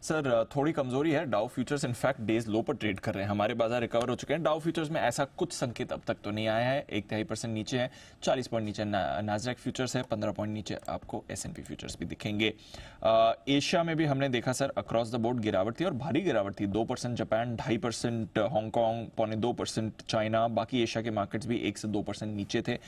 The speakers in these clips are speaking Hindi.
सर थोड़ी कमजोरी है। डाउ फ्यूचर्स इनफैक्ट डेज लो पर ट्रेड कर रहे हैं। हमारे बाजार रिकवर हो चुके हैं। डाउ फ्यूचर्स में ऐसा कुछ संकेत अब तक तो नहीं आया है। 1.5% नीचे है, 40 पॉइंट नीचे नास्डैक फ्यूचर्स है, 15 पॉइंट नीचे आपको S&P फ्यूचर्स भी दिखेंगे। एशिया में भी हमने देखा सर अक्रॉस द बोर्ड गिरावट थी और भारी गिरावट थी। 2% जापान, 2.5% हांगकांग, 2.25% चाइना, बाकी एशिया के मार्केट्स भी 1 से 2% नीचे थे।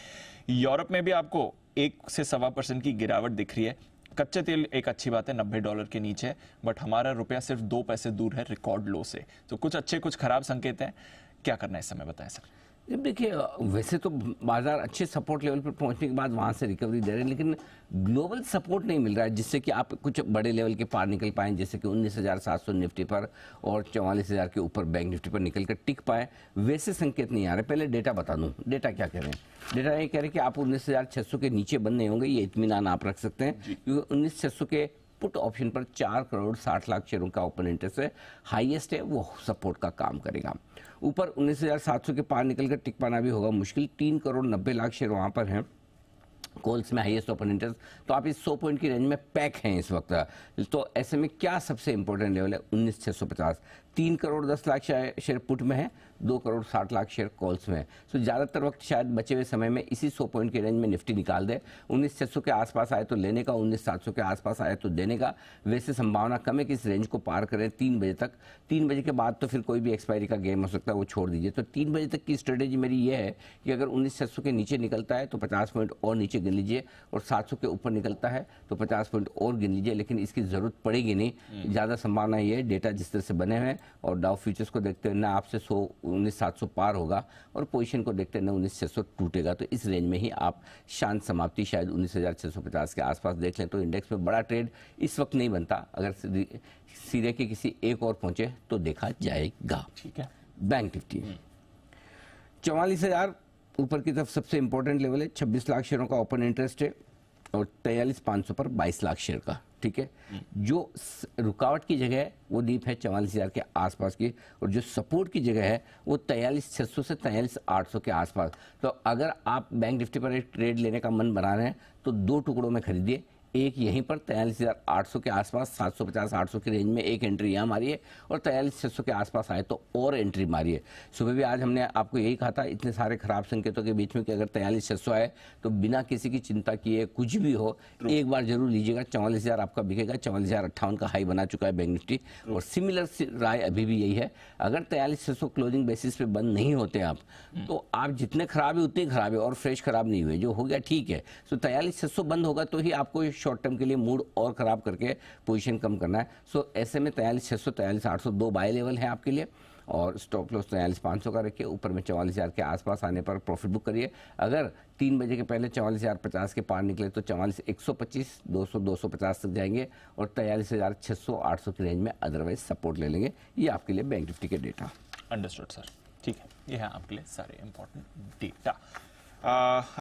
यूरोप में भी आपको 1 से 1.25% की गिरावट दिख रही है। कच्चे तेल एक अच्छी बात है, $90 के नीचे, बट हमारा रुपया सिर्फ 2 पैसे दूर है रिकॉर्ड लो से। तो कुछ अच्छे कुछ खराब संकेत हैं। क्या करना है इस समय, बताएं सर। देखिए, वैसे तो बाजार अच्छे सपोर्ट लेवल पर पहुंचने के बाद वहां से रिकवरी दे रहे हैं, लेकिन ग्लोबल सपोर्ट नहीं मिल रहा है जिससे कि आप कुछ बड़े लेवल के पार निकल पाएं, जैसे कि 19,700 निफ्टी पर और 44,000 के ऊपर बैंक निफ्टी पर निकल कर टिक पाए। वैसे संकेत नहीं आ रहे। पहले डेटा बता दूं, डेटा क्या कह रहे हैं। डेटा ये कह रहे हैं कि आप 19,600 के नीचे बंद नहीं होंगे, ये इत्मीनान आप रख सकते हैं, क्योंकि 19,600 के पुट ऑप्शन पर 4 करोड़ 60 लाख शेयरों का ओपन इंटरेस्ट है, हाईएस्ट है, वो सपोर्ट का काम करेगा। ऊपर 19,700 के पार निकलकर टिक पाना भी होगा मुश्किल। 3 करोड़ 90 लाख शेयर वहां पर हैं, कॉल्स में हाईएस्ट ओपन इंटरेस्ट। तो आप इस 100 पॉइंट की रेंज में पैक हैं इस वक्त। तो ऐसे में क्या सबसे इंपॉर्टेंट लेवल है? 19,650। 3 करोड़ 10 लाख शेयर पुट में है, 2 करोड़ 60 लाख शेयर कॉल्स में है। तो ज़्यादातर वक्त शायद बचे हुए समय में इसी 100 पॉइंट की रेंज में निफ्टी निकाल दे। 19,600 के आसपास आए तो लेने का, 19,700 के आसपास आए तो देने का। वैसे संभावना कम है कि इस रेंज को पार करें 3 बजे तक। 3 बजे के बाद तो फिर कोई भी एक्सपायरी का गेम हो सकता है, वो छोड़ दीजिए। तो 3 बजे तक की स्ट्रेटेजी मेरी ये है कि अगर 19,600 के नीचे निकलता है तो 50 पॉइंट और नीचे गिन लीजिए, और 700 के ऊपर निकलता है तो 50 पॉइंट और गिन लीजिए, लेकिन इसकी जरूरत पड़ेगी नहीं। ज़्यादा संभावना ये है, डेटा जिस तरह से बने हुए हैं और डाउ फ्यूचर्स को देखते हुए ना आपसे 19,700 पार होगा और पोजीशन को देखते हुए ना 19,600 टूटेगा। तो इस रेंज में ही आप शांत समाप्ति शायद 19,650 के आसपास देख लें। तो इंडेक्स में बड़ा ट्रेड इस वक्त नहीं बनता। अगर सिरे के किसी एक और पहुंचे तो देखा जाएगा। ठीक है। बैंक निफ्टी 44,000 ऊपर की तरफ सबसे इंपॉर्टेंट लेवल है। 26 लाख शेयरों का ओपन इंटरेस्ट है और 43,500 पर 22 लाख शेयर का। ठीक है। जो रुकावट की जगह है वो डीप है 44,000 के आसपास की, और जो सपोर्ट की जगह है वो 43,600 से 43,800 के आसपास। तो अगर आप बैंक निफ्टी पर एक ट्रेड लेने का मन बना रहे हैं तो 2 टुकड़ों में खरीदिए। एक यहीं पर 43,800 के आसपास 750-800 की रेंज में एक एंट्री यहाँ मारिए, और 43,600 के आसपास आए तो और एंट्री मारिए। सुबह भी आज हमने आपको यही कहा था, इतने सारे खराब संकेतों के बीच में, कि अगर 43,600 आए तो बिना किसी की चिंता किए कुछ भी हो एक बार जरूर लीजिएगा। 44,000 आपका बिकेगा। 44,058 का हाई बना चुका है बैंक निफ्टी, और सिमिलर राय अभी भी यही है। अगर 43,600 क्लोजिंग बेसिस पे बंद नहीं होते आप, तो आप जितने खराब है उतने खराब है, और फ्रेश खराब नहीं हुए, जो हो गया ठीक है। तो 43,600 बंद होगा तो ही आपको शॉर्ट टर्म के लिए मूड और खराब करके पोजीशन कम करना है। सो ऐसे में 43,600 43,800 दो बाय लेवल है आपके लिए, और स्टॉप लॉस 43,500 का रखिए। ऊपर में 44,000 के आसपास आने पर प्रॉफिट बुक करिए। अगर 3 बजे के पहले 44,050 के पार निकले तो 44,125, 200, 250 तक जाएंगे, और 43,600, 800 की रेंज में अदरवाइज सपोर्ट ले लेंगे। ये आपके लिए बैंक निफ्टी के डेटा। Understood sir. ठीक है, ये है आपके लिए सारे इंपॉर्टेंट डेटा।